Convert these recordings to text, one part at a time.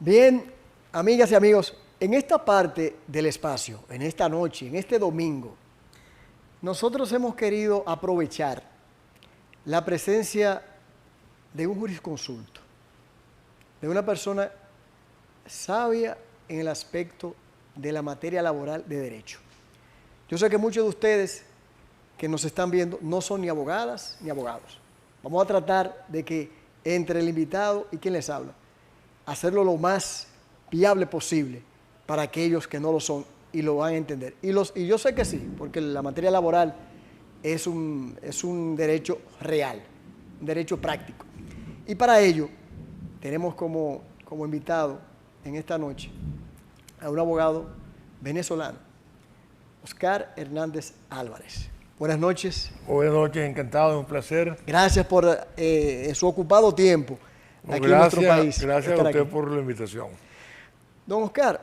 Bien, amigas y amigos, en esta parte del espacio, en esta noche, en este domingo, nosotros hemos querido aprovechar la presencia de un jurisconsulto, de una persona sabia en el aspecto de la materia laboral de derecho. Yo sé que muchos de ustedes que nos están viendo no son ni abogadas ni abogados. Vamos a tratar de que entre el invitado y quien les habla, hacerlo lo más viable posible para aquellos que no lo son y lo van a entender. Y yo sé que sí, porque la materia laboral es un derecho real, un derecho práctico. Y para ello tenemos como invitado en esta noche a un abogado venezolano, Oscar Hernández Álvarez. Buenas noches. Buenas noches, encantado, un placer. Gracias por su ocupado tiempo aquí en nuestro país. Gracias a usted por la invitación. Don Oscar,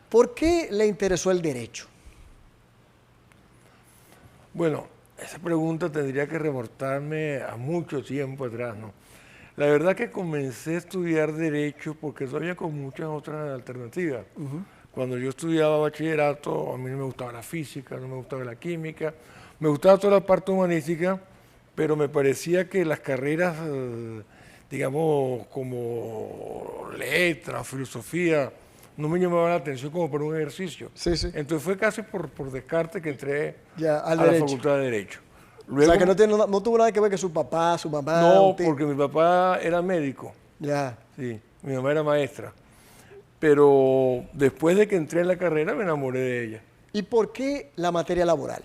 ¿por qué le interesó el derecho? Bueno, esa pregunta tendría que remontarme a mucho tiempo atrás, ¿no? La verdad que comencé a estudiar Derecho porque todavía con muchas otras alternativas. Cuando yo estudiaba bachillerato, a mí no me gustaba la física, no me gustaba la química, me gustaba toda la parte humanística, pero me parecía que las carreras, digamos, como letras, filosofía, no me llamaban la atención como por un ejercicio. Sí, sí. Entonces fue casi por descarte que entré a la Facultad de Derecho. Luego, o sea, que no tuvo nada que ver que su papá, su mamá... No, porque mi papá era médico. Ya. Sí, mi mamá era maestra. Pero después de que entré en la carrera me enamoré de ella. ¿Y por qué la materia laboral?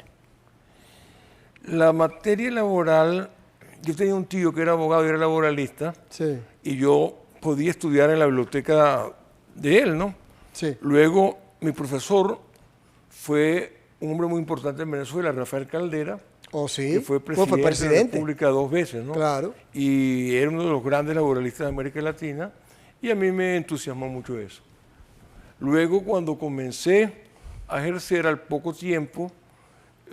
La materia laboral, yo tenía un tío que era abogado y era laboralista. Sí. Y yo podía estudiar en la biblioteca de él, ¿no? Sí. Luego mi profesor fue un hombre muy importante en Venezuela, Rafael Caldera. Oh, sí. Que fue presidente de la República 2 veces, ¿no? Claro. Y era uno de los grandes laboralistas de América Latina y a mí me entusiasmó mucho eso. Luego, cuando comencé a ejercer al poco tiempo,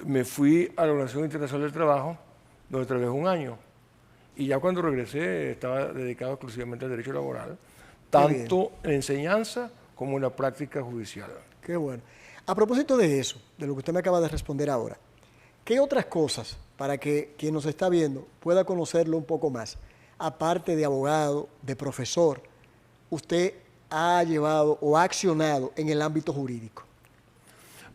me fui a la Organización Internacional del Trabajo, donde trabajé un año. Y ya cuando regresé estaba dedicado exclusivamente al derecho laboral, tanto en enseñanza como en la práctica judicial. Qué bueno. A propósito de eso, de lo que usted me acaba de responder ahora, ¿qué otras cosas, para que quien nos está viendo pueda conocerlo un poco más, aparte de abogado, de profesor, usted ha llevado o ha accionado en el ámbito jurídico?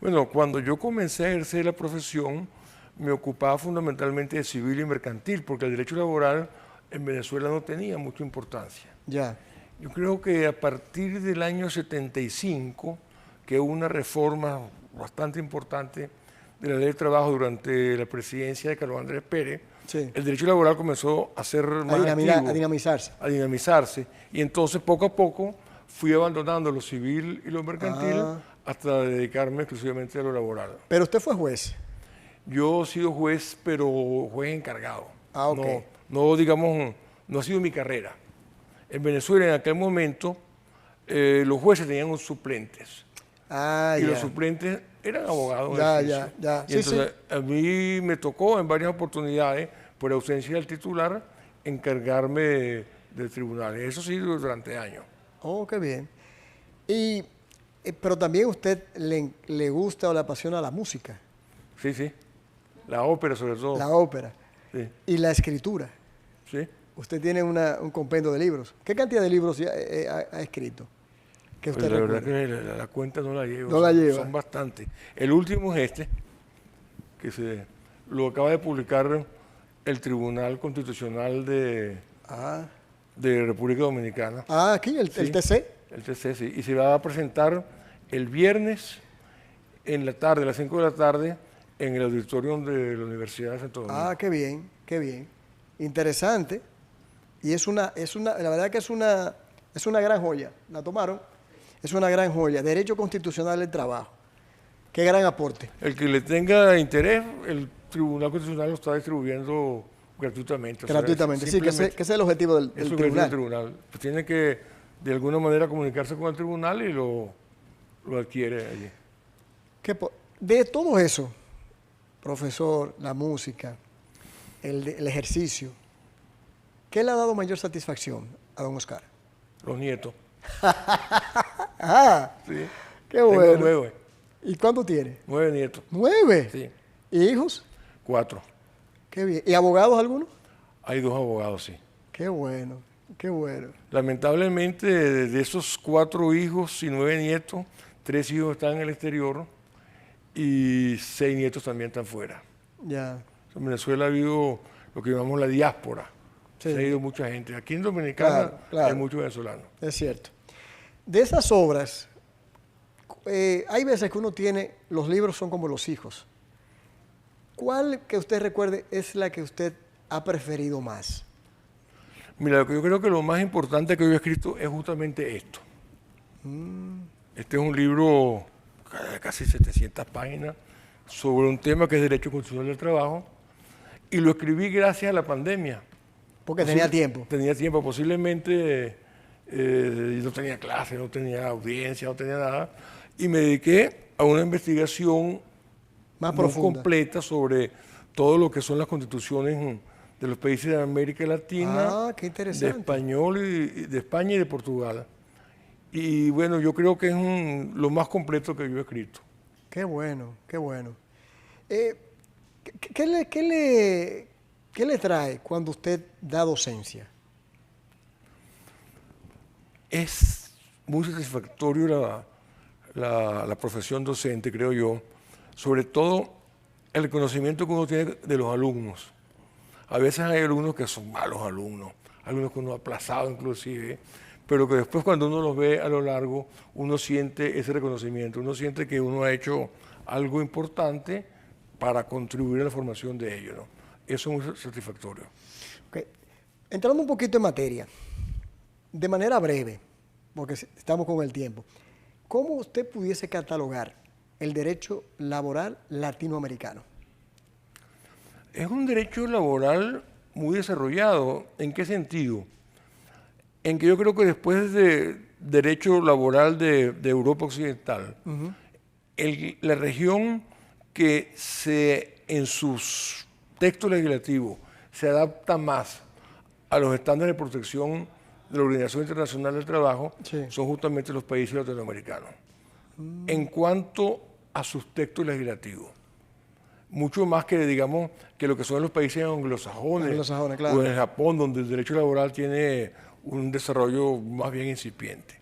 Bueno, cuando yo comencé a ejercer la profesión, me ocupaba fundamentalmente de civil y mercantil, porque el derecho laboral en Venezuela no tenía mucha importancia. Ya. Yo creo que a partir del año 75, que hubo una reforma bastante importante de la ley de trabajo durante la presidencia de Carlos Andrés Pérez, sí, el derecho laboral comenzó a ser más activo, a dinamizarse. Y entonces poco a poco fui abandonando lo civil y lo mercantil hasta dedicarme exclusivamente a lo laboral. ¿Pero usted fue juez? Yo he sido juez, pero juez encargado. Ok. No, digamos, no ha sido mi carrera. En Venezuela en aquel momento los jueces tenían unos suplentes. Y los suplentes eran abogados. Ya. Y entonces a mí me tocó en varias oportunidades, por ausencia del titular, encargarme del tribunal. Eso sí, durante años. Oh, qué bien. Pero también a usted le gusta o le apasiona la música. Sí, sí. La ópera sobre todo. La ópera. Sí. Y la escritura. Sí. Usted tiene un compendio de libros. ¿Qué cantidad de libros ha escrito? Que usted la verdad que la cuenta no la llevo. No la lleva. Son bastantes. El último es este, que lo acaba de publicar el Tribunal Constitucional de República Dominicana. Aquí, el TC. El TC, sí. Y se va a presentar el viernes en la tarde, a las 5 de la tarde, en el auditorium de la Universidad de Santo Domingo. Qué bien, qué bien. Interesante. Y la verdad que es una gran joya. ¿La tomaron? Es una gran joya. Derecho Constitucional del Trabajo. Qué gran aporte. El que le tenga interés, el Tribunal Constitucional lo está distribuyendo gratuitamente. Gratuitamente, sí, que ese es el objetivo del tribunal. Pues tiene que, de alguna manera, comunicarse con el tribunal y lo adquiere allí. De todo eso, profesor, la música, el ejercicio, ¿qué le ha dado mayor satisfacción a don Oscar? Los nietos. Ah, Sí. qué Tengo bueno. 9. ¿Y cuánto tiene? 9 nietos. 9. Sí. ¿Y hijos? 4. Qué bien. ¿Y abogados algunos? Hay 2 abogados, sí. Qué bueno, qué bueno. Lamentablemente, de esos 4 hijos y 9 nietos, 3 hijos están en el exterior y 6 nietos también están fuera. Ya. En Venezuela ha habido lo que llamamos la diáspora. Sí. Se ha ido mucha gente. Aquí en Dominicana Claro, claro. hay muchos venezolanos. Es cierto. De esas obras, hay veces que uno tiene, los libros son como los hijos. ¿Cuál que usted recuerde es la que usted ha preferido más? Mira, yo creo que lo más importante que yo he escrito es justamente esto. Este es un libro de casi 700 páginas sobre un tema que es Derecho Constitucional del Trabajo y lo escribí gracias a la pandemia. Porque tenía tiempo. Tenía tiempo, posiblemente no tenía clase, no tenía audiencia, no tenía nada y me dediqué a una investigación Más muy profunda. completa sobre todo lo que son las constituciones de los países de América Latina, Ah, qué de interesante. español y de España y de Portugal. Y bueno, yo creo que es lo más completo que yo he escrito. Qué bueno, qué bueno. ¿Qué le trae cuando usted da docencia? Es muy satisfactorio la profesión docente, creo yo, sobre todo el conocimiento que uno tiene de los alumnos. A veces hay alumnos que son malos alumnos que uno ha aplazado inclusive, pero que después cuando uno los ve a lo largo, uno siente ese reconocimiento, uno siente que uno ha hecho algo importante para contribuir a la formación de ellos, ¿no? Eso es muy satisfactorio. Ok. Entrando un poquito en materia, de manera breve, porque estamos con el tiempo, ¿cómo usted pudiese catalogar el derecho laboral latinoamericano? Es un derecho laboral muy desarrollado. ¿En qué sentido? En que yo creo que después de derecho laboral de Europa Occidental, la región que en sus textos legislativos se adapta más a los estándares de protección de la Organización Internacional del Trabajo, Sí. son justamente los países latinoamericanos. En cuanto a sus textos legislativos, mucho más que, digamos, que lo que son los países anglosajones, claro. o en Japón, donde el derecho laboral tiene un desarrollo más bien incipiente.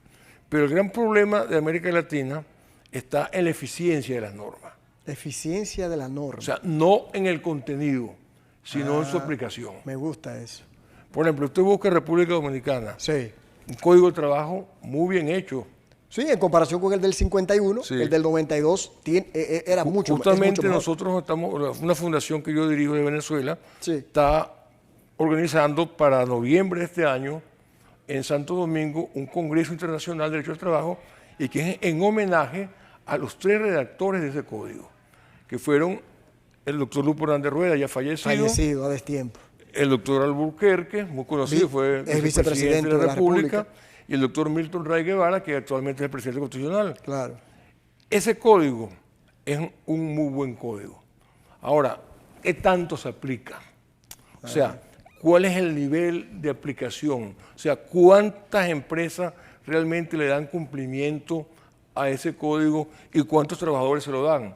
Pero el gran problema de América Latina está en la eficiencia de las normas. Eficiencia de la norma. O sea, no en el contenido, sino en su aplicación. Me gusta eso. Por ejemplo, usted busca República Dominicana, Sí. un código de trabajo muy bien hecho. Sí, en comparación con el del 51, Sí. el del 92 era mucho es Justamente mucho mejor. nosotros estamos, una fundación que yo dirijo de Venezuela, Sí. está organizando para noviembre de este año en Santo Domingo un Congreso Internacional de Derecho al Trabajo y que es en homenaje a los 3 redactores de ese código, que fueron el doctor Lupo Hernández Rueda, ya Fallecido a destiempo. el doctor Alburquerque, muy conocido, fue es vicepresidente de la República, y el doctor Milton Ray Guevara, que actualmente es el presidente constitucional. Claro. Ese código es un muy buen código. Ahora, ¿qué tanto se aplica? O sea, ¿cuál es el nivel de aplicación? O sea, ¿cuántas empresas realmente le dan cumplimiento a ese código y cuántos trabajadores se lo dan?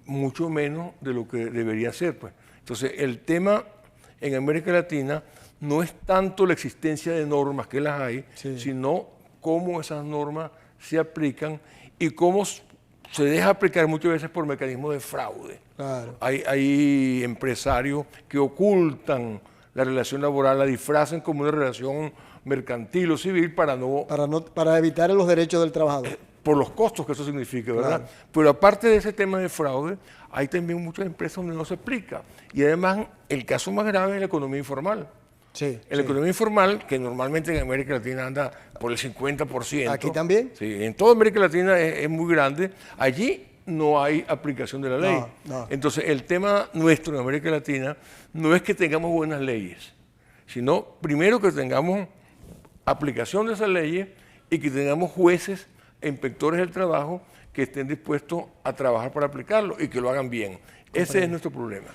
Mucho menos de lo que debería ser, pues. Entonces, el tema en América Latina no es tanto la existencia de normas, que las hay, Sí. sino cómo esas normas se aplican y cómo se deja aplicar muchas veces por mecanismos de fraude. Claro. Hay empresarios que ocultan la relación laboral, la disfrazan como una relación mercantil o civil Para evitar los derechos del trabajador. por los costos que eso significa, ¿verdad? Claro. Pero aparte de ese tema de fraude, hay también muchas empresas donde no se aplica. Y además, el caso más grave es la economía informal. Sí. En la economía informal, que normalmente en América Latina anda por el 50%. ¿Aquí también? Sí, en toda América Latina es muy grande. Allí no hay aplicación de la ley. No. Entonces, el tema nuestro en América Latina no es que tengamos buenas leyes, sino primero que tengamos aplicación de esas leyes y que tengamos jueces e inspectores del trabajo que estén dispuestos a trabajar para aplicarlo y que lo hagan bien. Ese es nuestro problema.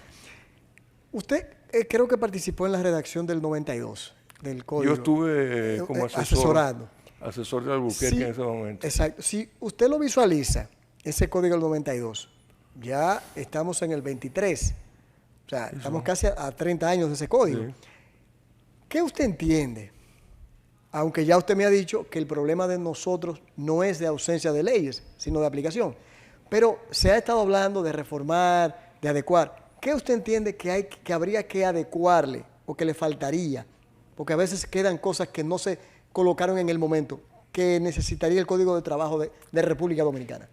Usted creo que participó en la redacción del 92, del código. Yo estuve como asesorando. Asesor de Albuquerque Sí, en ese momento. Exacto. Si usted lo visualiza, ese código del 92, ya estamos en el 23. O sea, estamos casi a 30 años de ese código. Sí. ¿Qué usted entiende? Aunque ya usted me ha dicho que el problema de nosotros no es de ausencia de leyes, sino de aplicación. Pero se ha estado hablando de reformar, de adecuar. ¿Qué usted entiende que habría que adecuarle o que le faltaría? Porque a veces quedan cosas que no se colocaron en el momento, que necesitaría el Código de Trabajo de República Dominicana.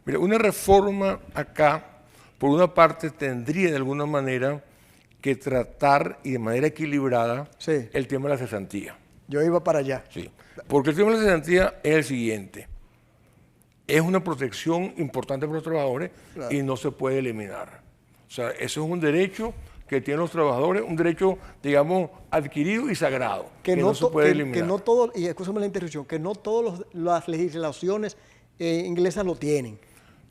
Mira, una reforma acá, por una parte, tendría de alguna manera que tratar y de manera equilibrada Sí. el tema de la cesantía. Yo iba para allá. Sí, porque el tema de la cesantía es el siguiente. Es una protección importante para los trabajadores Claro. y no se puede eliminar. O sea, eso es un derecho que tienen los trabajadores, un derecho, digamos, adquirido y sagrado, que no se puede eliminar. Que no todo, y escúchame la interrupción, que no todas las legislaciones inglesas lo tienen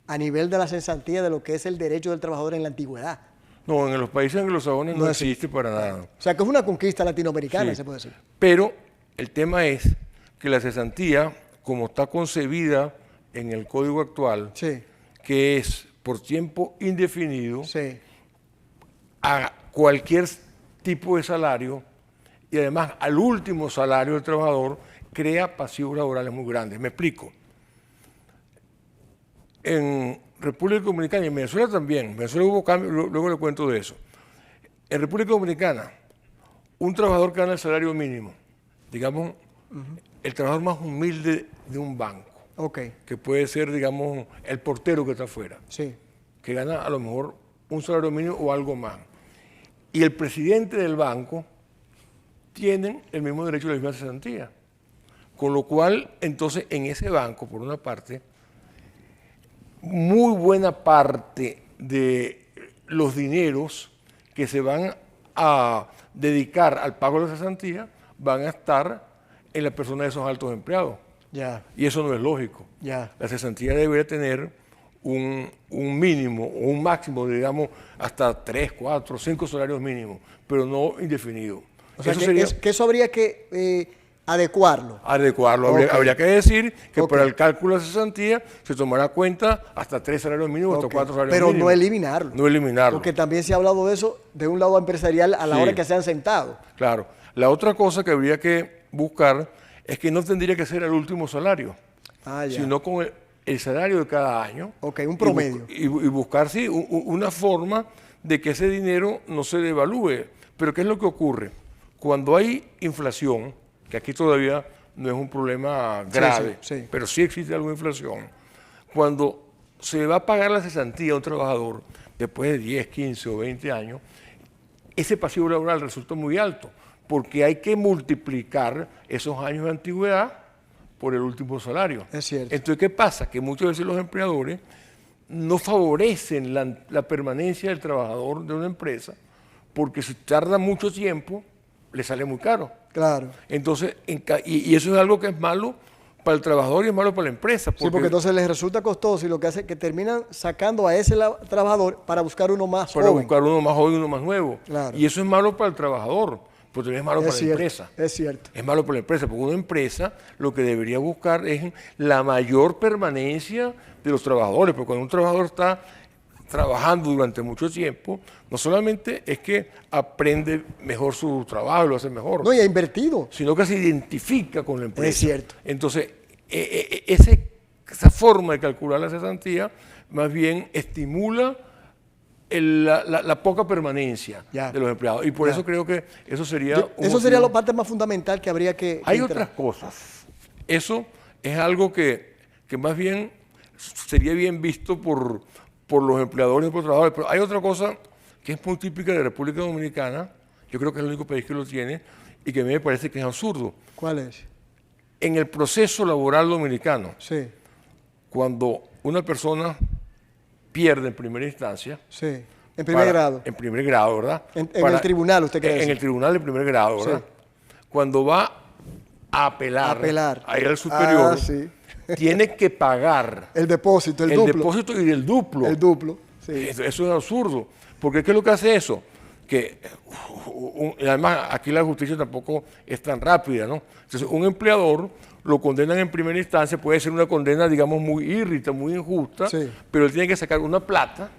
a nivel de la cesantía de lo que es el derecho del trabajador en la antigüedad. No, en los países anglosajones no No es- existe para nada. O sea, que es una conquista latinoamericana, Sí. se puede decir. Pero el tema es que la cesantía, como está concebida en el código actual, Sí, que es por tiempo indefinido, sí, a cualquier tipo de salario y además al último salario del trabajador, crea pasivos laborales muy grandes. Me explico. En República Dominicana y en Venezuela también, en Venezuela hubo cambios, luego le cuento de eso. En República Dominicana, un trabajador que gana el salario mínimo, digamos, el trabajador más humilde de un banco, ok, que puede ser, digamos, el portero que está afuera, sí, que gana a lo mejor un salario mínimo o algo más. Y el presidente del banco tienen el mismo derecho a la misma cesantía. Con lo cual, entonces, en ese banco, por una parte, muy buena parte de los dineros que se van a dedicar al pago de la cesantía van a estar en la persona de esos altos empleados. ya, Y eso no es lógico. ya, La cesantía debería tener un mínimo o un máximo, digamos, hasta 3, 4, 5 salarios mínimos, pero no indefinido. o sea, Eso que, sería que eso habría que adecuarlo. adecuarlo. Ok. Habría que decir que Ok. para el cálculo de cesantía se tomará cuenta hasta 3 salarios mínimos, Ok, hasta 4 salarios pero mínimos. no eliminarlo. No eliminarlo. Porque también se ha hablado de eso de un lado empresarial a la Sí. hora que se han sentado. Claro. La otra cosa que habría que buscar es que no tendría que ser el último salario, Ah, ya. sino con el salario de cada año. Ok, un promedio. Y buscar, sí, una forma de que ese dinero no se devalúe. Pero ¿qué es lo que ocurre? Cuando hay inflación, que aquí todavía no es un problema grave, sí. pero sí existe algo de inflación, cuando se va a pagar la cesantía a un trabajador después de 10, 15 o 20 años, ese pasivo laboral resulta muy alto, porque hay que multiplicar esos años de antigüedad por el último salario. Es cierto. Entonces, ¿qué pasa? Que muchas veces los empleadores no favorecen la permanencia del trabajador de una empresa, porque si tarda mucho tiempo, le sale muy caro. Claro. Entonces, y eso es algo que es malo para el trabajador y es malo para la empresa. Sí, porque entonces les resulta costoso y lo que hace es que terminan sacando a ese trabajador para buscar uno más para joven. buscar uno más joven y uno más nuevo. Claro. Y eso es malo para el trabajador, pero también es malo para la empresa. Es cierto. Es malo para la empresa, porque una empresa lo que debería buscar es la mayor permanencia de los trabajadores, porque cuando un trabajador está trabajando durante mucho tiempo, no solamente es que aprende mejor su trabajo y lo hace mejor, No, y ha invertido. sino que se identifica con la empresa. Es cierto. Entonces, esa forma de calcular la cesantía más bien estimula la poca permanencia Ya. de los empleados. Y por Ya. eso creo que eso sería... Eso sería la parte más fundamental que habría que Hay entrar. otras cosas. Eso es algo que más bien sería bien visto por los empleadores y por los trabajadores. Pero hay otra cosa que es muy típica de la República Dominicana, yo creo que es el único país que lo tiene, y que a mí me parece que es absurdo. ¿Cuál es? En el proceso laboral dominicano, Sí, cuando una persona pierde en primera instancia... sí. En primer grado. En primer grado, ¿verdad? En el tribunal, usted quiere En decir. el tribunal de primer grado, ¿verdad? Sí. Cuando va a apelar, Apelar. a ir al superior, Ah, sí. tiene que pagar el depósito, el duplo. depósito y el duplo. El duplo, sí. Eso es absurdo. Porque ¿qué es lo que hace eso? Que además aquí la justicia tampoco es tan rápida, ¿no? Entonces un empleador lo condenan en primera instancia, puede ser una condena, digamos, muy irrita, muy injusta, sí, pero él tiene que sacar una plata,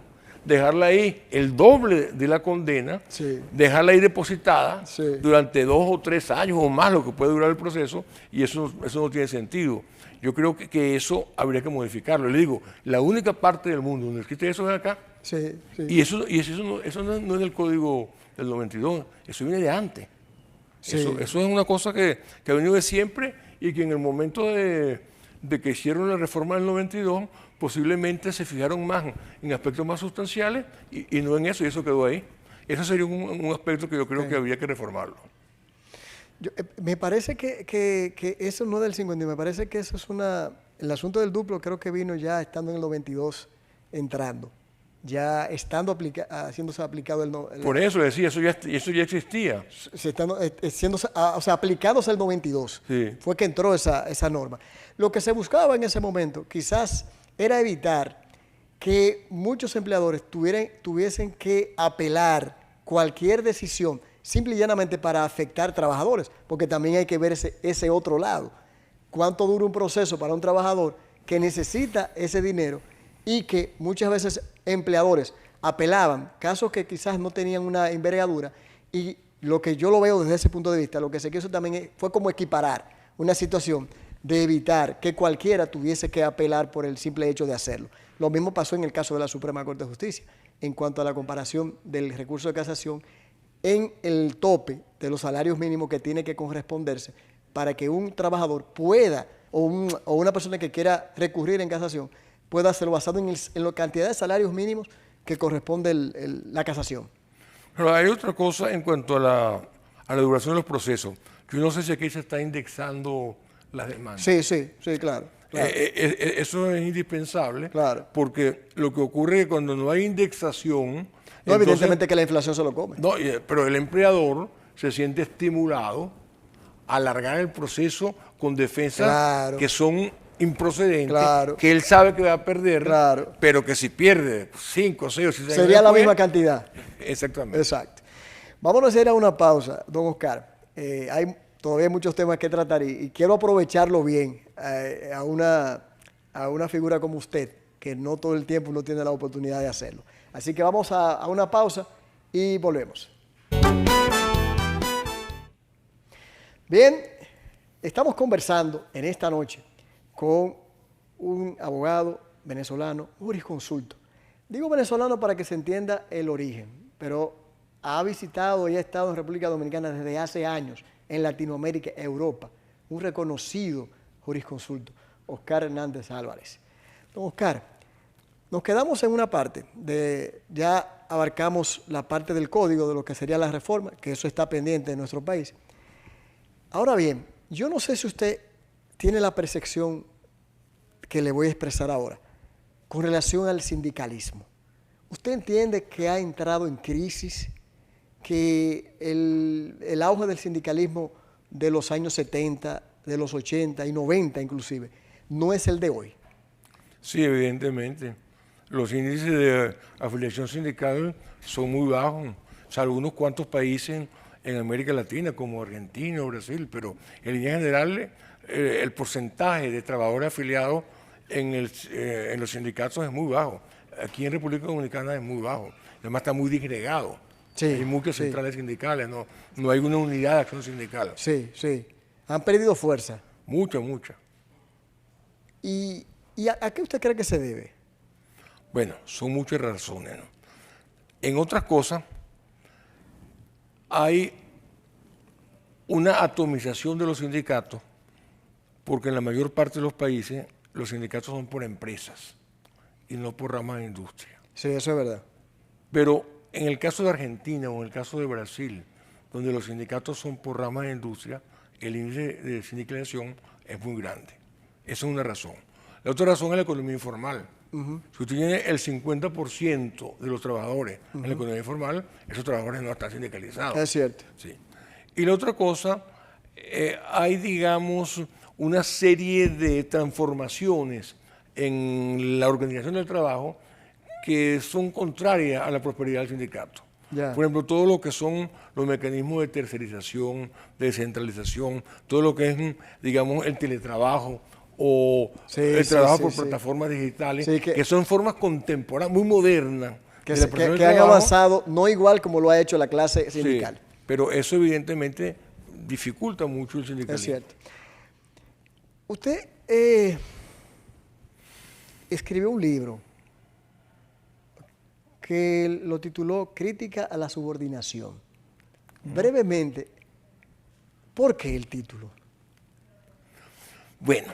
dejarla ahí el doble de la condena, sí, dejarla ahí depositada sí, durante 2 o 3 años o más, lo que puede durar el proceso, y eso no tiene sentido. Yo creo que eso habría que modificarlo. Le digo, la única parte del mundo donde existe eso es acá. sí, sí. Y eso no es del Código del 92, eso viene de antes. Sí. Eso es una cosa que ha venido de siempre y que en el momento de que hicieron la reforma del 92, posiblemente se fijaron más en aspectos más sustanciales y no en eso, y eso quedó ahí. Eso sería un aspecto que yo creo que habría que reformarlo. Me parece que eso no es del 50, me parece que eso es el asunto del duplo creo que vino ya estando en el 92, entrando. Ya estando haciéndose aplicado Por eso decía, eso ya existía. Aplicándose el 92. Sí. Fue que entró esa norma. Lo que se buscaba en ese momento quizás era evitar que muchos empleadores tuviesen que apelar cualquier decisión simple y llanamente para afectar trabajadores, porque también hay que ver ese otro lado. ¿Cuánto dura un proceso para un trabajador que necesita ese dinero y que muchas veces empleadores apelaban, casos que quizás no tenían una envergadura? Y lo que yo lo veo desde ese punto de vista, lo que se quiso también fue como equiparar una situación de evitar que cualquiera tuviese que apelar por el simple hecho de hacerlo. Lo mismo pasó en el caso de la Suprema Corte de Justicia, en cuanto a la comparación del recurso de casación en el tope de los salarios mínimos que tiene que corresponderse para que un trabajador pueda, o una persona que quiera recurrir en casación, pueda hacerlo basado en la cantidad de salarios mínimos que corresponde la casación. Pero hay otra cosa en cuanto a la duración de los procesos. Yo no sé si aquí se está indexando las demandas. Sí, claro. Eso es indispensable, claro, porque lo que ocurre es que cuando no hay indexación... No, entonces, evidentemente que la inflación se lo come. No, pero el empleador se siente estimulado a alargar el proceso con defensas claro, que son improcedentes, claro, que él sabe que va a perder, claro, pero que si pierde 5, 6 o 6 años sería después, la misma cantidad. Exactamente. Exacto. Vámonos a ir a una pausa, don Oscar. Hay todavía muchos temas que tratar y quiero aprovecharlo bien a una figura como usted, que no todo el tiempo uno tiene la oportunidad de hacerlo. Así que vamos a una pausa y volvemos. Bien, estamos conversando en esta noche con un abogado venezolano, jurisconsulto. Digo venezolano para que se entienda el origen, pero ha visitado y ha estado en República Dominicana desde hace años, en Latinoamérica, Europa, un reconocido jurisconsulto, Oscar Hernández Álvarez. Don Oscar, nos quedamos en una parte, ya abarcamos la parte del código de lo que sería la reforma, que eso está pendiente en nuestro país. Ahora bien, yo no sé si usted tiene la percepción que le voy a expresar ahora con relación al sindicalismo. ¿Usted entiende que ha entrado en crisis, que el auge del sindicalismo de los años 70, de los 80 y 90 inclusive, no es el de hoy? Sí, evidentemente. Los índices de afiliación sindical son muy bajos, salvo unos cuantos países en América Latina, como Argentina o Brasil, pero en línea general el porcentaje de trabajadores afiliados en los sindicatos es muy bajo. Aquí en República Dominicana es muy bajo, además está muy disgregado. Sí, hay muchas centrales sindicales, no hay una unidad de acción sindical. Sí, han perdido fuerza. Mucha. ¿Y a qué usted cree que se debe? Bueno, son muchas razones, ¿no? En otras cosas, hay una atomización de los sindicatos, porque en la mayor parte de los países los sindicatos son por empresas y no por ramas de industria. Sí, eso es verdad. Pero en el caso de Argentina o en el caso de Brasil, donde los sindicatos son por ramas de industria, el índice de sindicalización es muy grande. Esa es una razón. La otra razón es la economía informal. Si usted tiene el 50% de los trabajadores en la economía informal, esos trabajadores no están sindicalizados. Es cierto. Sí. Y la otra cosa, hay, digamos, una serie de transformaciones en la organización del trabajo que son contrarias a la prosperidad del sindicato. Ya. Por ejemplo, todo lo que son los mecanismos de tercerización, de descentralización, todo lo que es, digamos, el teletrabajo o el trabajo por plataformas digitales, que son formas contemporáneas, muy modernas. Que han avanzado, no igual como lo ha hecho la clase sindical. Sí, pero eso evidentemente dificulta mucho el sindicalismo. Es cierto. Usted escribió un libro que lo tituló Crítica a la subordinación. Brevemente, ¿por qué el título? Bueno,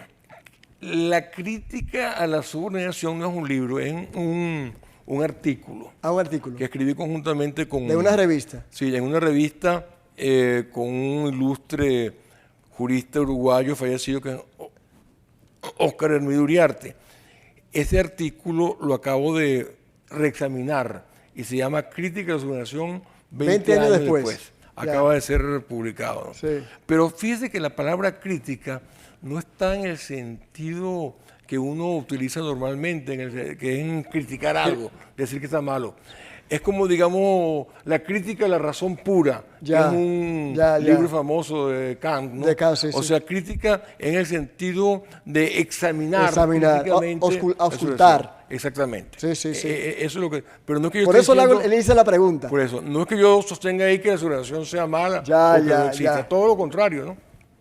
la crítica a la subordinación no es un libro, es un artículo. Ah, un artículo. Que escribí conjuntamente con... ¿De una revista? Sí, en una revista con un ilustre jurista uruguayo fallecido que es Óscar Hermídez Uriarte. Ese artículo lo acabo de reexaminar y se llama Crítica a la subordinación 20 años después. Acaba de ser publicado, ¿no? Sí. Pero fíjese que la palabra crítica no está en el sentido que uno utiliza normalmente, que es criticar algo, decir que está malo. Es como, digamos, la crítica a la razón pura, que es un libro famoso de Kant, ¿no? De Kant, sí, o sea, crítica en el sentido de examinar críticamente, auscultar. Exactamente. Sí. Eso es lo que... Pero no es que yo por eso le hice la pregunta. Por eso, no es que yo sostenga ahí que la subordinación sea mala o que no exista, todo lo contrario, ¿no?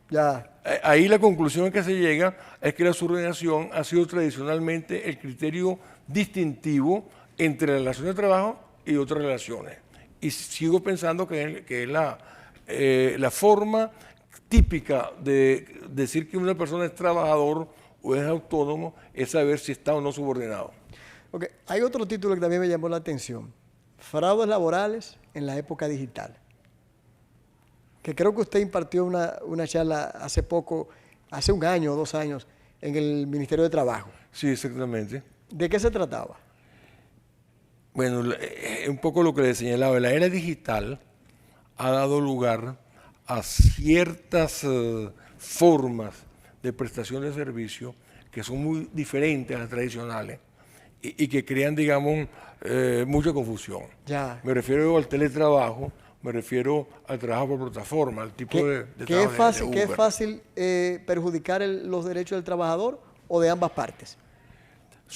Ya. Ahí la conclusión a que se llega es que la subordinación ha sido tradicionalmente el criterio distintivo entre la relación de trabajo y otras relaciones. Y sigo pensando que es la forma típica de decir que una persona es trabajador o es autónomo, es saber si está o no subordinado. Okay. Hay otro título que también me llamó la atención. Fraudes laborales en la época digital. Que creo que usted impartió una charla hace poco, hace un año o 2 años, en el Ministerio de Trabajo. Sí, exactamente. ¿De qué se trataba? Bueno, un poco lo que le señalaba, la era digital ha dado lugar a ciertas formas de prestación de servicio que son muy diferentes a las tradicionales y que crean, digamos, mucha confusión. Ya. Me refiero al teletrabajo, me refiero al trabajo por plataforma, al tipo de trabajo ¿Qué es fácil perjudicar los derechos del trabajador o de ambas partes?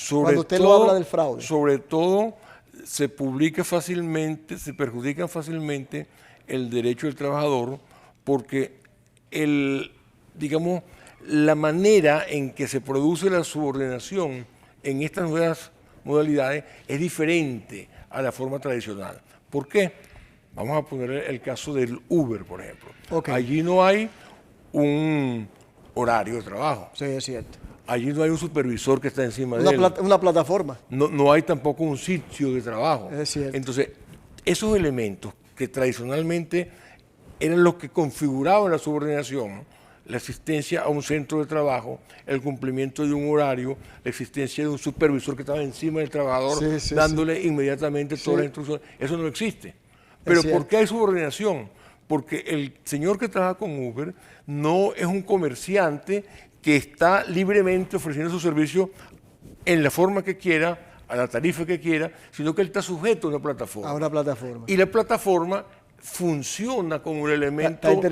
Cuando usted no habla del fraude. Sobre todo, se publica fácilmente, se perjudica fácilmente el derecho del trabajador porque digamos, la manera en que se produce la subordinación en estas nuevas modalidades es diferente a la forma tradicional. ¿Por qué? Vamos a poner el caso del Uber, por ejemplo. Okay. Allí no hay un horario de trabajo. Sí, es cierto. Allí no hay un supervisor que está encima de él. Una plataforma. No hay tampoco un sitio de trabajo. Es cierto. Entonces, esos elementos que tradicionalmente eran los que configuraban la subordinación, la existencia a un centro de trabajo, el cumplimiento de un horario, la existencia de un supervisor que estaba encima del trabajador, dándole inmediatamente todas las instrucciones, eso no existe. Pero ¿por qué hay subordinación? Porque el señor que trabaja con Uber no es un comerciante que está libremente ofreciendo su servicio en la forma que quiera, a la tarifa que quiera, sino que él está sujeto a una plataforma. A una plataforma. Y la plataforma funciona como un elemento de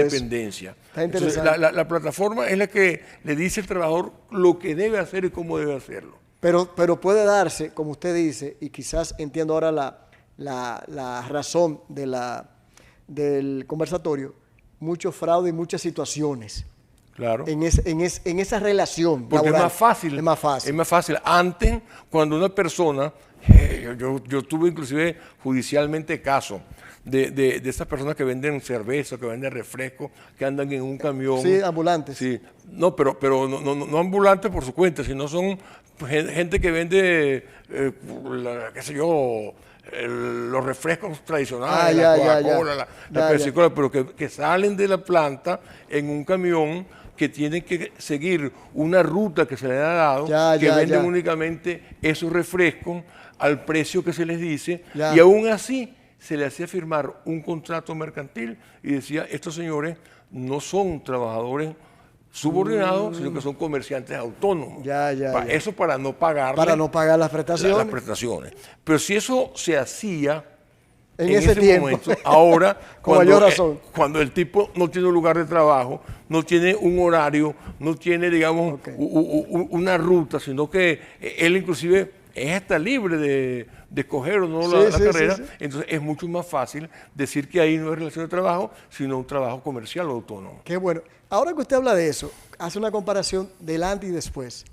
dependencia. Está interesante. Entonces, la plataforma es la que le dice al trabajador lo que debe hacer y cómo debe hacerlo. Pero puede darse, como usted dice, y quizás entiendo ahora la razón del conversatorio, mucho fraude y muchas situaciones. Claro. En esa relación porque laboral. Es más fácil. Antes, cuando una persona, yo tuve inclusive judicialmente casos de esas personas que venden cerveza, que venden refresco, que andan en un camión. Sí, ambulantes. Sí, no, pero no ambulantes por su cuenta, sino son gente que vende, qué sé yo, los refrescos tradicionales, la Coca-Cola, la Pepsi-Cola, pero que salen de la planta en un camión que tienen que seguir una ruta que se les ha dado, que venden únicamente esos refrescos al precio que se les dice, y aún así se le hacía firmar un contrato mercantil y decía, estos señores no son trabajadores subordinados, sino que son comerciantes autónomos. Ya. Eso para no pagar las prestaciones. las prestaciones. Pero si eso se hacía en ese tiempo, momento, ahora, con mayor razón. Cuando el tipo no tiene un lugar de trabajo, no tiene un horario, no tiene, digamos, una ruta, sino que él inclusive es hasta libre de escoger o no la carrera, entonces es mucho más fácil decir que ahí no es relación de trabajo, sino un trabajo comercial o autónomo. Qué bueno. Ahora que usted habla de eso, hace una comparación del antes y después.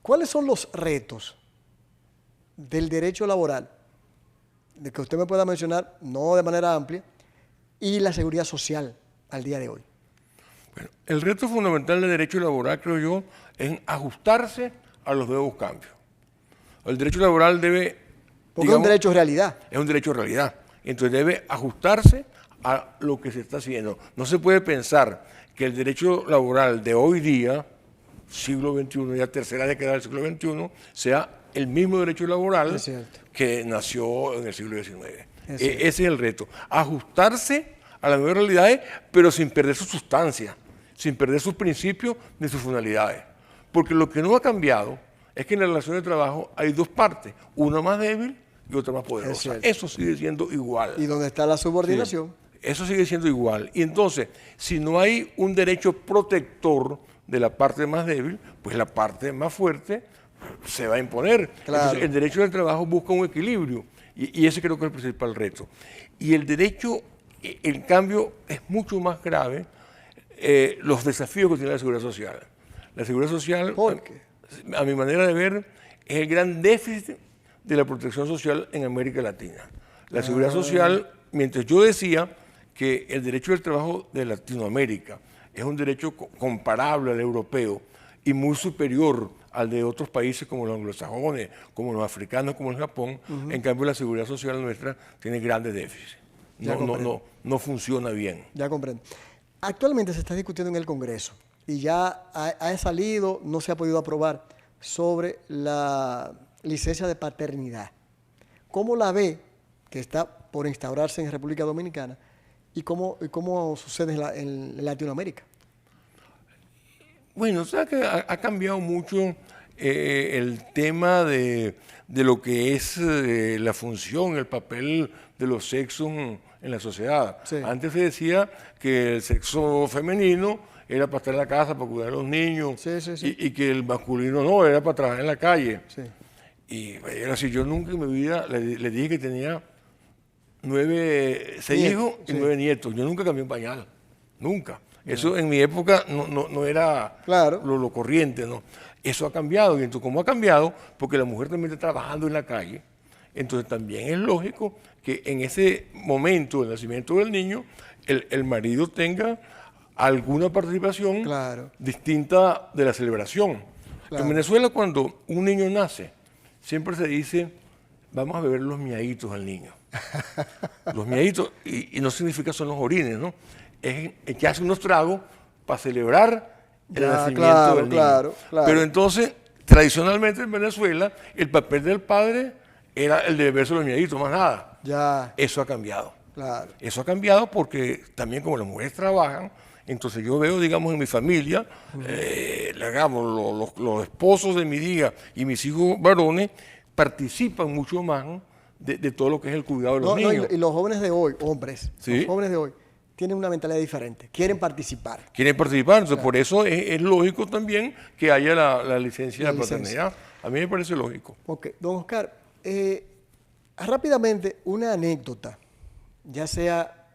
¿Cuáles son los retos del derecho laboral, de que usted me pueda mencionar, no de manera amplia, y la seguridad social al día de hoy? Bueno, el reto fundamental del derecho laboral, creo yo, es ajustarse a los nuevos cambios. El derecho laboral debe... Porque es un derecho de realidad. Es un derecho de realidad. Entonces debe ajustarse a lo que se está haciendo. No se puede pensar que el derecho laboral de hoy día, siglo XXI, ya tercera década del siglo XXI, sea el mismo derecho laboral que nació en el siglo XIX. Ese es el reto. Ajustarse a las nuevas realidades, pero sin perder su sustancia, sin perder sus principios ni sus finalidades. Porque lo que no ha cambiado es que en la relación de trabajo hay dos partes, una más débil y otra más poderosa. Eso sigue siendo igual. ¿Y dónde está la subordinación? Sí, eso sigue siendo igual. Y entonces, si no hay un derecho protector de la parte más débil, pues la parte más fuerte se va a imponer. Claro. Entonces, el derecho del trabajo busca un equilibrio y ese creo que es el principal reto. Y el derecho, en cambio, es mucho más grave los desafíos que tiene la seguridad social. La seguridad social, ¿por qué? A mi manera de ver, es el gran déficit de la protección social en América Latina. La seguridad social, mientras yo decía que el derecho del trabajo de Latinoamérica es un derecho comparable al europeo y muy superior al de otros países como los anglosajones, como los africanos, como el Japón, en cambio la seguridad social nuestra tiene grandes déficits. No funciona bien. Ya comprendo. Actualmente se está discutiendo en el Congreso y ya ha salido, no se ha podido aprobar, sobre la licencia de paternidad. ¿Cómo la ve, que está por instaurarse en República Dominicana, y cómo sucede en Latinoamérica? Bueno, o sea que ha cambiado mucho el tema de lo que es la función, el papel de los sexos en la sociedad. Sí. Antes se decía que el sexo femenino era para estar en la casa, para cuidar a los niños, y que el masculino no, era para trabajar en la calle. Sí. Y era así, yo nunca en mi vida le dije que tenía 6 hijos y 9 nietos. Yo nunca cambié un pañal, nunca. Eso en mi época no era lo corriente, ¿no? Eso ha cambiado, y entonces como ha cambiado, porque la mujer también está trabajando en la calle, entonces también es lógico que en ese momento del nacimiento del niño, el marido tenga alguna participación distinta de la celebración. En Venezuela, cuando un niño nace, siempre se dice, vamos a beber los miaditos al niño. Los miaditos, y no significa son los orines, ¿no? Es que hace unos tragos para celebrar el nacimiento del niño. Pero entonces, tradicionalmente en Venezuela, el papel del padre era el de beberse los miaditos, más nada. Eso ha cambiado. Eso ha cambiado porque también como las mujeres trabajan, entonces yo veo, digamos, en mi familia, los esposos de mi hija y mis hijos varones participan mucho más de todo lo que es el cuidado de los niños. Y los jóvenes de hoy, hombres, los jóvenes de hoy, tienen una mentalidad diferente, quieren participar. Entonces por eso es lógico también que haya la licencia de paternidad. A mí me parece lógico. Ok, don Oscar, rápidamente una anécdota, ya sea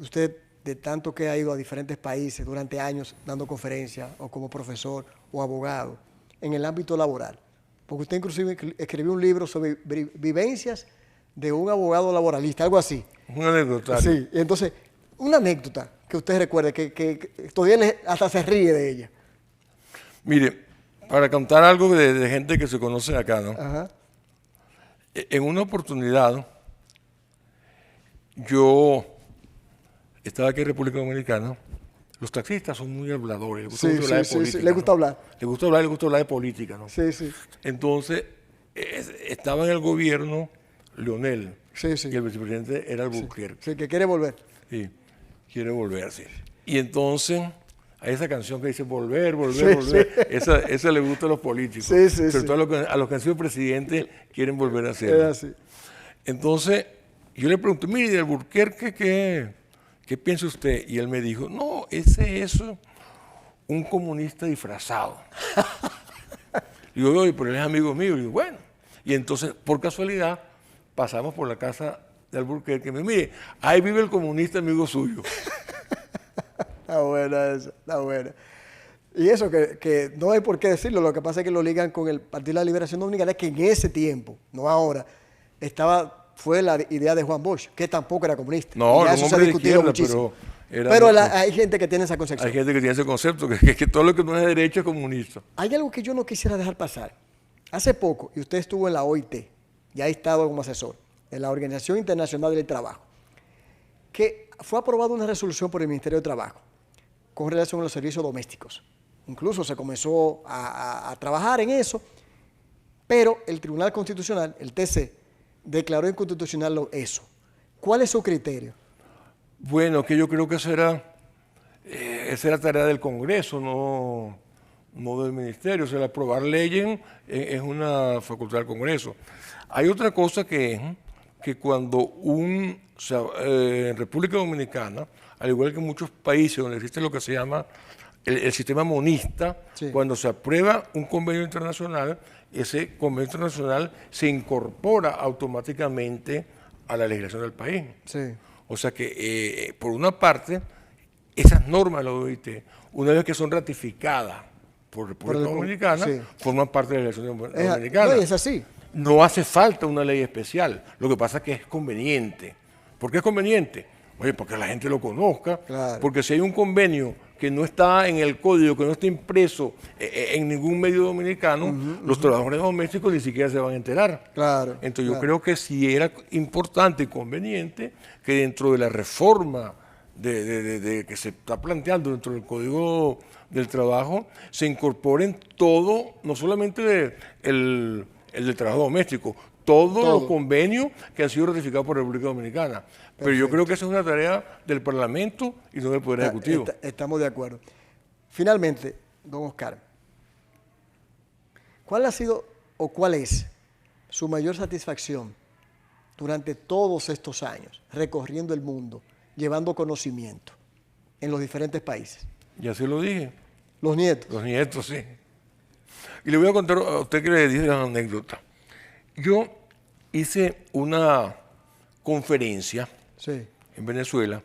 usted de tanto que ha ido a diferentes países durante años dando conferencias o como profesor o abogado en el ámbito laboral, porque usted inclusive escribió un libro sobre vivencias de un abogado laboralista, algo así. Una anécdota. Sí, entonces, una anécdota que usted recuerde, que todavía hasta se ríe de ella. Mire, para contar algo de gente que se conoce acá, ¿no? Ajá. En una oportunidad, yo estaba aquí en República Dominicana. Los taxistas son muy habladores, les gusta mucho hablar de política. Sí, les gusta hablar. Les gusta hablar de política, ¿no? Sí, sí. Entonces, estaba en el gobierno Leonel. Y el vicepresidente era Albuquerque. Sí, que quiere volver. Sí, quiere volver, sí. Y entonces Hay esa canción que dice volver, volver, Sí, volver. sí. Esa le gusta a los políticos. Sí, sí, Sobre sí. todo a los que han sido presidentes quieren volver a Es hacerlo. así. Entonces, yo le pregunté, mire, de Alburquerque, ¿qué piensa usted? Y él me dijo, no, ese es un comunista disfrazado. Y yo, oye, pero él es amigo mío. Y digo, bueno. Y entonces, por casualidad, pasamos por la casa de Alburquerque y me dice, mire, ahí vive el comunista amigo suyo. Está buena esa, está buena. Y eso que no hay por qué decirlo, lo que pasa es que lo ligan con el Partido de la Liberación Dominicana, que en ese tiempo, no ahora, fue la idea de Juan Bosch, que tampoco era comunista. No, Y ya era un eso se ha hombre de discutido izquierda, muchísimo. pero Hay gente que tiene esa concepción. hay gente que tiene ese concepto, que todo lo que no es de derecha es comunista. Hay algo que yo no quisiera dejar pasar. Hace poco, y usted estuvo en la OIT, y ha estado como asesor de la Organización Internacional del Trabajo, que fue aprobada una resolución por el Ministerio de Trabajo con relación a los servicios domésticos. Incluso se comenzó a trabajar en eso, pero el Tribunal Constitucional, el TC, declaró inconstitucional eso. ¿Cuál es su criterio? Bueno, que yo creo que esa era tarea del Congreso, no del Ministerio. O sea, el aprobar leyes es una facultad del Congreso. Hay otra cosa que es que cuando en República Dominicana, al igual que en muchos países donde existe lo que se llama el sistema monista, Sí. cuando se aprueba un convenio internacional, ese convenio internacional se incorpora automáticamente a la legislación del país. Sí. O sea que, por una parte, esas normas de la OIT, una vez que son ratificadas por República Dominicana, sí. forman parte de la legislación dominicana. No, es así. No hace falta una ley especial, lo que pasa es que es conveniente. ¿Por qué es conveniente? Oye, porque la gente lo conozca, Claro. porque si hay un convenio que no está en el código, que no está impreso en ningún medio dominicano, los trabajadores domésticos ni siquiera se van a enterar. Claro. Entonces yo claro. creo que sí era importante y conveniente que dentro de la reforma que se está planteando dentro del Código del Trabajo se incorporen todo, no solamente el del trabajo doméstico, todos los convenios que han sido ratificados por la República Dominicana. Pero yo creo que esa es una tarea del Parlamento y no del Poder Ejecutivo. Estamos de acuerdo. Finalmente, don Oscar, ¿cuál ha sido o cuál es su mayor satisfacción durante todos estos años, recorriendo el mundo, llevando conocimiento en los diferentes países? Ya se lo dije. Los nietos. Los nietos, sí. Y le voy a contar a usted que le dije una anécdota. Yo hice una conferencia Sí. en Venezuela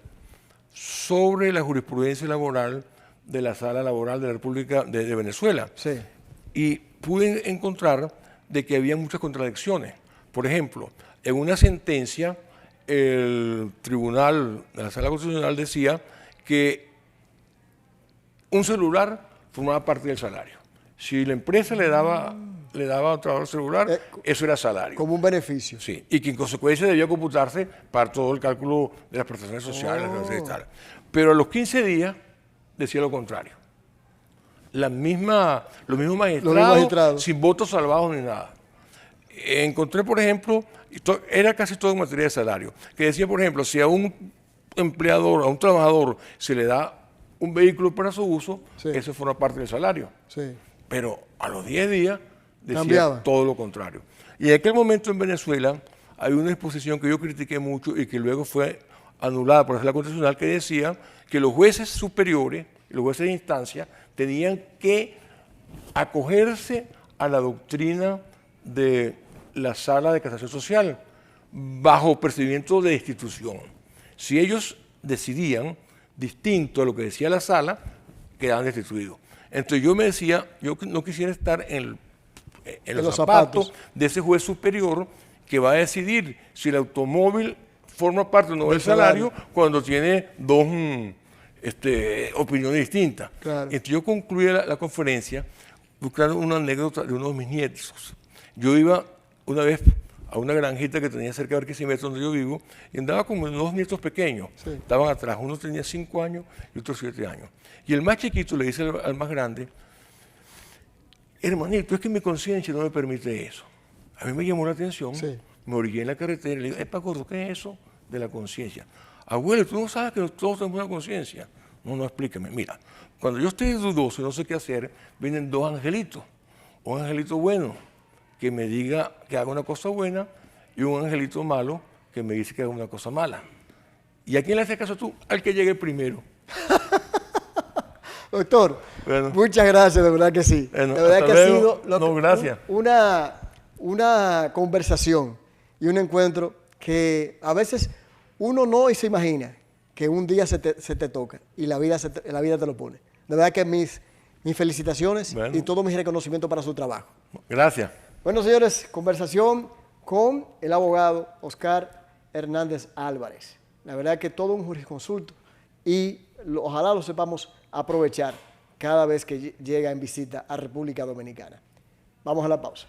sobre la jurisprudencia laboral de la Sala Laboral de la República de Venezuela. Sí. Y pude encontrar de que había muchas contradicciones. Por ejemplo, en una sentencia, el tribunal de la Sala Constitucional decía que un celular formaba parte del salario. Si la empresa le daba al trabajador celular, eso era salario. Como un beneficio. Sí, y que en consecuencia debía computarse para todo el cálculo de las prestaciones sociales y tal. Pero a los 15 días decía lo contrario. Los mismos magistrados, sin votos salvados ni nada. Encontré, por ejemplo, era casi todo en materia de salario, que decía, por ejemplo, si a un empleador, a un trabajador, se le da un vehículo para su uso, Sí. eso forma parte del salario. Sí. Pero a los 10 días decía Cambiaba. todo lo contrario. Y en aquel momento en Venezuela había una disposición que yo critiqué mucho y que luego fue anulada por la Sala Constitucional, que decía que los jueces superiores y los jueces de instancia tenían que acogerse a la doctrina de la Sala de Casación Social bajo percibimiento de destitución. Si ellos decidían distinto a lo que decía la Sala, quedaban destituidos. Entonces yo me decía, yo no quisiera estar en los zapatos de ese juez superior que va a decidir si el automóvil forma parte o no del salario cuando tiene dos opiniones distintas. Claro. Entonces yo concluí la conferencia buscando una anécdota de uno de mis nietos. Yo iba una vez a una granjita que tenía cerca de Barquisimeto, donde yo vivo, y andaba con dos nietos pequeños. Sí. Estaban atrás, uno tenía 5 años y otro 7 años. Y el más chiquito le dice al más grande, hermanito, es que mi conciencia no me permite eso. A mí me llamó la atención, Sí. me orillé en la carretera y le digo, epa gordo, ¿qué es eso de la conciencia? Abuelo, ¿tú no sabes que todos tenemos una conciencia? No, explícame. Mira, Cuando yo estoy dudoso y no sé qué hacer, vienen dos angelitos. Un angelito bueno que me diga que haga una cosa buena y un angelito malo que me dice que haga una cosa mala. ¿Y a quién le haces caso tú? Al que llegue primero. Doctor, Bueno. muchas gracias, de verdad que sí. Bueno, de verdad hasta que ha luego. sido No, gracias. una conversación y un encuentro que a veces uno no se imagina que un día se te toca y la vida te lo pone. De verdad que mis felicitaciones y todo mi reconocimiento para su trabajo. Gracias. Bueno, señores, conversación con el abogado Oscar Hernández Álvarez. La verdad que todo un jurisconsulto y ojalá lo sepamos aprovechar cada vez que llega en visita a República Dominicana. Vamos a la pausa.